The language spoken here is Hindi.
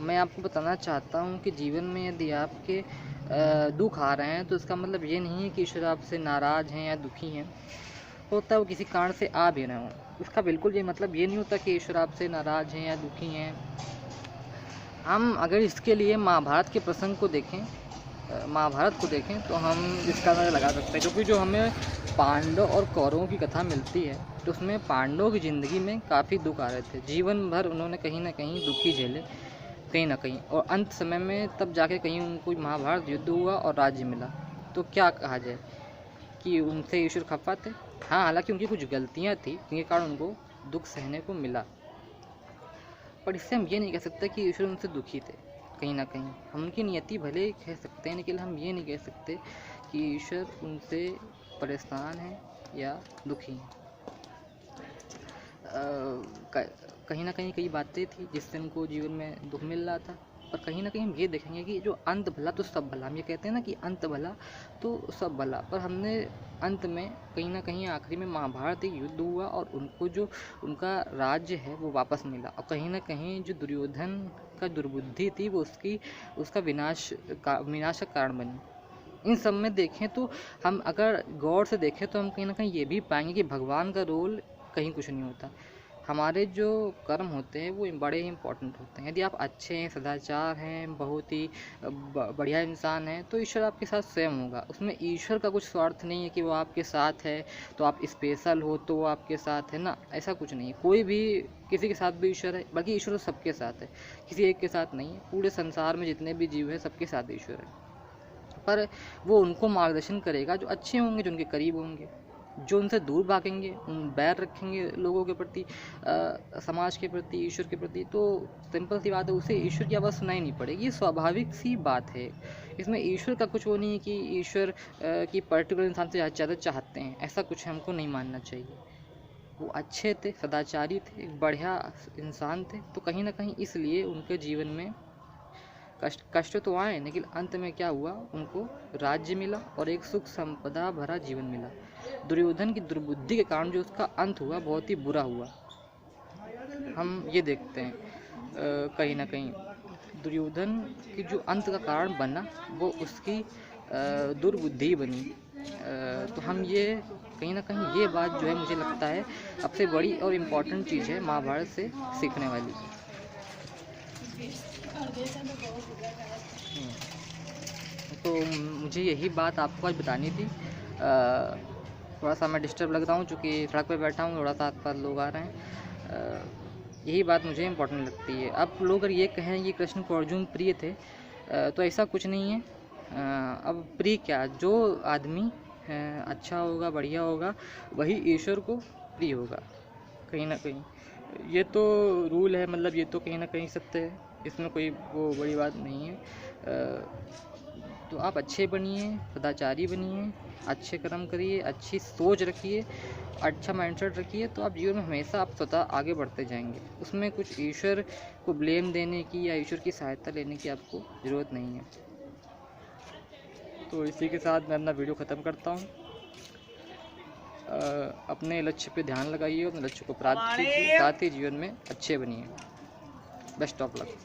मैं आपको बताना चाहता हूँ कि जीवन में यदि आपके दुख आ रहे हैं तो इसका मतलब ये नहीं है कि ईश्वर आपसे नाराज़ हैं या दुखी हैं। होता है वो किसी कारण से आ भी रहे हों, उसका बिल्कुल ये मतलब ये नहीं होता कि ईश्वर आपसे नाराज़ हैं या दुखी हैं। हम अगर इसके लिए महाभारत के प्रसंग को देखें, महाभारत को देखें तो हम इसका अंदाज़ा लगा सकते हैं, क्योंकि जो हमें पांडव और कौरवों की कथा मिलती है तो उसमें पांडवों की ज़िंदगी में काफ़ी दुख आ रहे थे। जीवन भर उन्होंने कहीं ना कहीं दुख ही झेले, कहीं ना कहीं, और अंत समय में तब जाके कहीं उनको महाभारत युद्ध हुआ और राज्य मिला। तो क्या कहा जाए कि उनसे ईश्वर खफा थे? हाँ, हालांकि उनकी कुछ गलतियाँ थी जिनके कारण उनको दुख सहने को मिला, पर इससे हम ये नहीं कह सकते कि ईश्वर उनसे दुखी थे। कहीं ना कहीं हम उनकी नियति भले ही कह सकते हैं, लेकिन हम ये नहीं कह सकते कि ईश्वर उनसे परेशान है या दुखी हैं। कहीं ना कहीं कई बातें थी जिससे उनको जीवन में दुख मिल रहा था, और कहीं ना कहीं हम ये देखेंगे कि जो अंत भला तो सब भला, हम ये कहते हैं ना कि अंत भला तो सब भला, पर हमने अंत में कहीं ना कहीं आखिरी में महाभारत एक युद्ध हुआ और उनको जो उनका राज्य है वो वापस मिला, और कहीं ना कहीं जो दुर्योधन का दुर्बुद्धि थी वो उसका विनाश का कारण बनी। इन सब में देखें तो हम अगर गौर से देखें तो हम कहीं ना कहीं ये भी पाएंगे कि भगवान का रोल कहीं कुछ नहीं होता। हमारे जो कर्म होते हैं वो बड़े ही इम्पोर्टेंट होते हैं। यदि आप अच्छे हैं, सदाचार हैं, बहुत ही बढ़िया इंसान हैं, तो ईश्वर आपके साथ स्वयं होगा। उसमें ईश्वर का कुछ स्वार्थ नहीं है कि वो आपके साथ है तो आप स्पेशल हो तो वो आपके साथ है ना, ऐसा कुछ नहीं है। कोई भी किसी के साथ भी ईश्वर है, बल्कि ईश्वर तो सबके साथ है, किसी एक के साथ नहीं है। पूरे संसार में जितने भी जीव हैं सबके साथ ईश्वर है, पर वो उनको मार्गदर्शन करेगा जो अच्छे होंगे, जो उनके करीब होंगे। जो उनसे दूर भागेंगे, उन बैर रखेंगे लोगों के प्रति, समाज के प्रति, ईश्वर के प्रति, तो सिंपल सी बात है, उसे ईश्वर की आवाज़ सुनाई नहीं पड़ेगी। ये स्वाभाविक सी बात है। इसमें ईश्वर का कुछ वो नहीं है कि ईश्वर की पर्टिकुलर इंसान से ज़्यादा चाहते हैं, ऐसा कुछ हमको नहीं मानना चाहिए। वो अच्छे थे, सदाचारी थे, एक बढ़िया इंसान थे, तो कहीं ना कहीं इसलिए उनके जीवन में कष्ट तो आए, लेकिन अंत में क्या हुआ, उनको राज्य मिला और एक सुख संपदा भरा जीवन मिला। दुर्योधन की दुर्बुद्धि के कारण जो उसका अंत हुआ बहुत ही बुरा हुआ, हम ये देखते हैं। कहीं ना कहीं दुर्योधन की जो अंत का कारण बना वो उसकी दुर्बुद्धि बनी। तो हम ये कहीं ना कहीं ये बात जो है मुझे लगता है सबसे बड़ी और इम्पॉर्टेंट चीज़ है महाभारत से सीखने वाली। तो मुझे यही बात आपको आज बतानी थी। थोड़ा सा मैं डिस्टर्ब लग रहा हूँ चूँकि सड़क पे बैठा हूँ, थोड़ा सा आस-पास लोग आ रहे हैं। यही बात मुझे इम्पोर्टेंट लगती है। अब लोग अगर ये कहें कि कृष्ण को अर्जुन प्रिय थे, तो ऐसा कुछ नहीं है। अब प्रिय क्या, जो आदमी अच्छा होगा, बढ़िया होगा, वही ईश्वर को प्रिय होगा। कहीं ना कहीं ये तो रूल है, मतलब ये तो कहीं ना कहीं सत्य है, इसमें कोई वो बड़ी बात नहीं है। तो आप अच्छे बनिए, सदाचारी बनिए, अच्छे कर्म करिए, अच्छी सोच रखिए, अच्छा माइंडसेट रखिए, तो आप जीवन में हमेशा आप स्वतः आगे बढ़ते जाएंगे। उसमें कुछ ईश्वर को ब्लेम देने की या ईश्वर की सहायता लेने की आपको ज़रूरत नहीं है। तो इसी के साथ मैं अपना वीडियो ख़त्म करता हूँ। अपने लक्ष्य पे ध्यान लगाइए, अपने लक्ष्य को प्राप्त कीजिए, साथ ही जीवन में अच्छे बनिए। Best of luck.